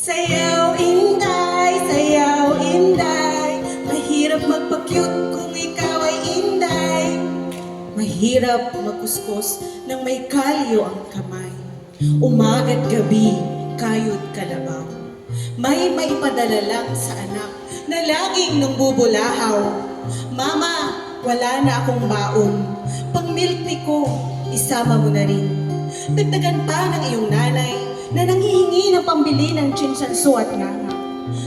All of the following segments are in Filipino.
Sayaw, inday, sayaw, inday. Mahirap magpa-cute kung ikaw ay inday. Mahirap magkuskus nang may kalyo ang kamay. Umaga't gabi, kayod kalabaw. May maipadala lang sa anak na laging nung bubulahaw. Mama, wala na akong baon. Pang milk tea ko, isama mo na rin. Dagdagan pa ng iyong nanay na nanghihingi ng pambili ng chinsanso at nganga.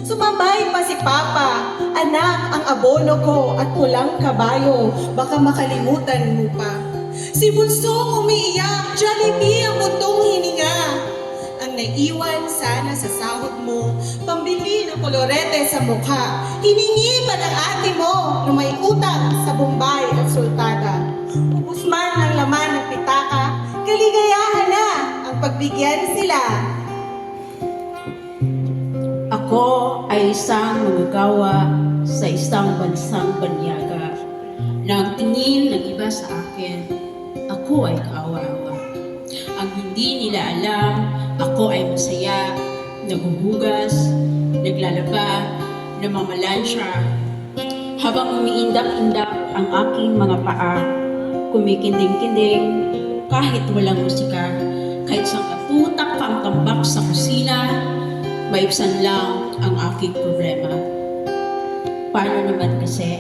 Sumabay pa si Papa, anak, ang abono ko at pulang kabayo, baka makalimutan mo pa. Si Bunsong umiiyak, Jollibee ang buntong hininga. Ang naiwan sana sa sahod mo, pambili ng kolorete sa mukha. Hiningi pa ng ate mo na may utang sa Bombay at Sultada. Ubus man ang laman ng pitaka, kaligayahan na ang pagbigyan sila. Ako ay isang manggagawa sa isang bansang banyaga na ang tingin ng iba sa akin, ako ay kaawa-awa. Ang hindi nila alam, ako ay masaya, naghuhugas, naglalaba, namamalansya, habang umiindak-indak ang aking mga paa, kumikinding-kinding, kahit walang musika, kahit isang katutak pa ang tambak sa kusina, maibsan lang ang aking problema. Paano naman kasi?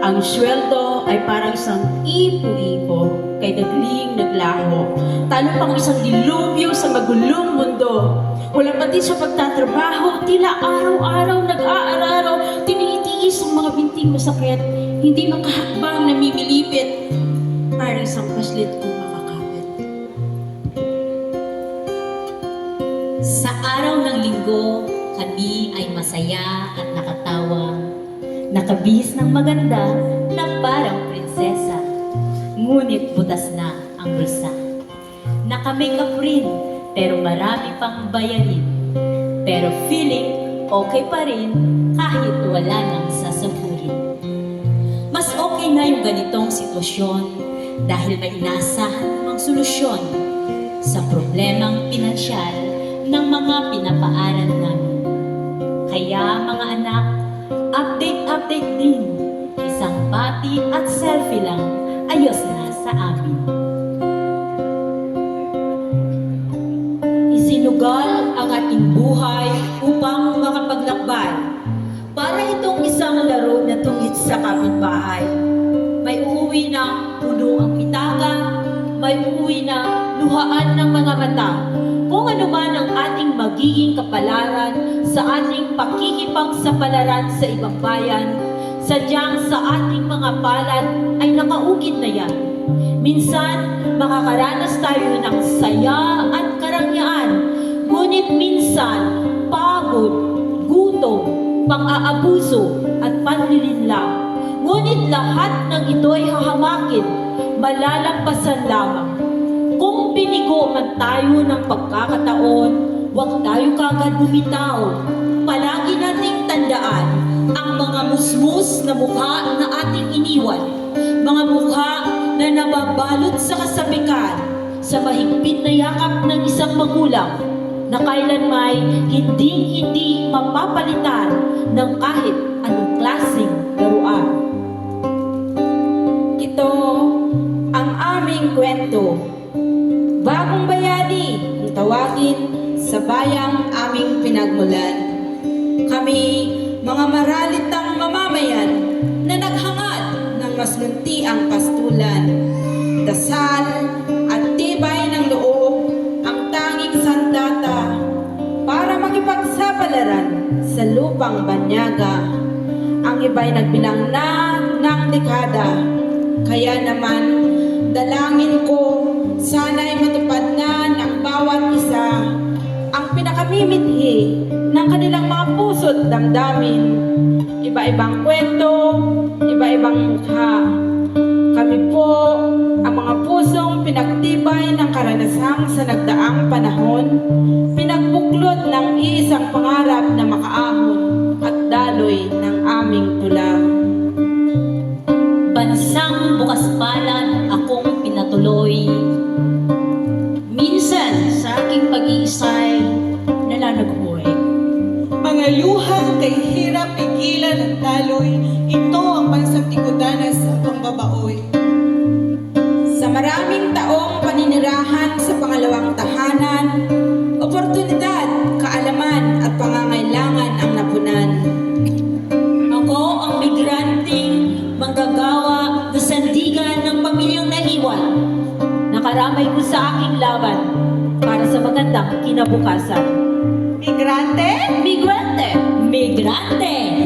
Ang sweldo ay parang isang ipo-ipo kay nagling naglaho. Talo pang isang dilubyo sa magulong mundo. Wala pati sa pagtatrabaho, tila araw-araw nag-aararaw, tinitiis ang mga binting masakit, hindi makahakbang namimilipit, parang isang paslit kung makakapit. Sa araw ng linggo, kami ay masaya at nakatawa. Nakabihis ng maganda na parang prinsesa. Ngunit butas na ang bulsa. Naka-makeup rin, pero marami pang bayarin. Pero feeling okay pa rin kahit wala nang sasabuhin. Mas okay na yung ganitong sitwasyon dahil may inasahan namang solusyon sa problemang pinansyal ng mga pinapaaral namin. Kaya mga anak, update din. Isang bati at selfie lang, ayos na sa amin. Isinugal ang ating buhay upang makapaglakbay. Para itong isang laro na tungit sa kapitbahay. May uuwi na puno ang pitaka, may uuwi na luhaan ng mga mata. Kung ano man ang ating magiging kapalaran sa ating pakikipagsapalaran sa ibang bayan, sadyang sa ating mga palad ay nakaukit na yan. Minsan, makakaranas tayo ng saya at karangyaan, ngunit minsan, pagod, gutom, pang-aabuso at panlilinlang. Ngunit lahat ng ito'y hahamakin, malalampasan lamang. Kung binigo man tayo ng pagkakataon, huwag tayo kagad bumitaw. Palagi nating tandaan ang mga musmus na mukha na ating iniwan. Mga mukha na nababalot sa kasabikan, sa mahigpit na yakap ng isang magulang, na kailanmay hinding-hindi mapapalitan ng kahit anong klaseng laruan. Ito ang aming kwento. Bagong bayani ang tawagin sa bayang aming pinagmulan. Kami, mga maralitang mamamayan na naghangad ng mas muntiang pastulan. Dasal at tibay ng loob ang tanging sandata para makipagsapalaran sa lupang banyaga. Ang iba'y nagbilang na ng dekada. Kaya naman, dalangin ko sana'y matupad na ng bawat isa ang pinakamimithi ng kanilang mga puso't damdamin. Iba-ibang kwento, iba-ibang mukha. Kami po ang mga pusong pinagtibay ng karanasang sa nagdaang panahon, pinagbuklod ng iisang pangarap na makaahon at daloy ng aming tula. Bansang bukas palad akong pinatuloy. Minsan sa aking pag-iisay nalalaghoy. Dayuhang kay hirap pigilan ang daloy, ito ang bansang tikudanas sa pangbabaoy. Sa maraming taong paninirahan sa pangalawang tahanan, oportunidad, kaalaman at pangangailangan ang napunan. Ako ang migranteng manggagawa na sandigan ng pamilyang naiwan. Nakaramay ko sa aking laban para sa magandang kinabukasan. Migrante? Migrante! Migrante!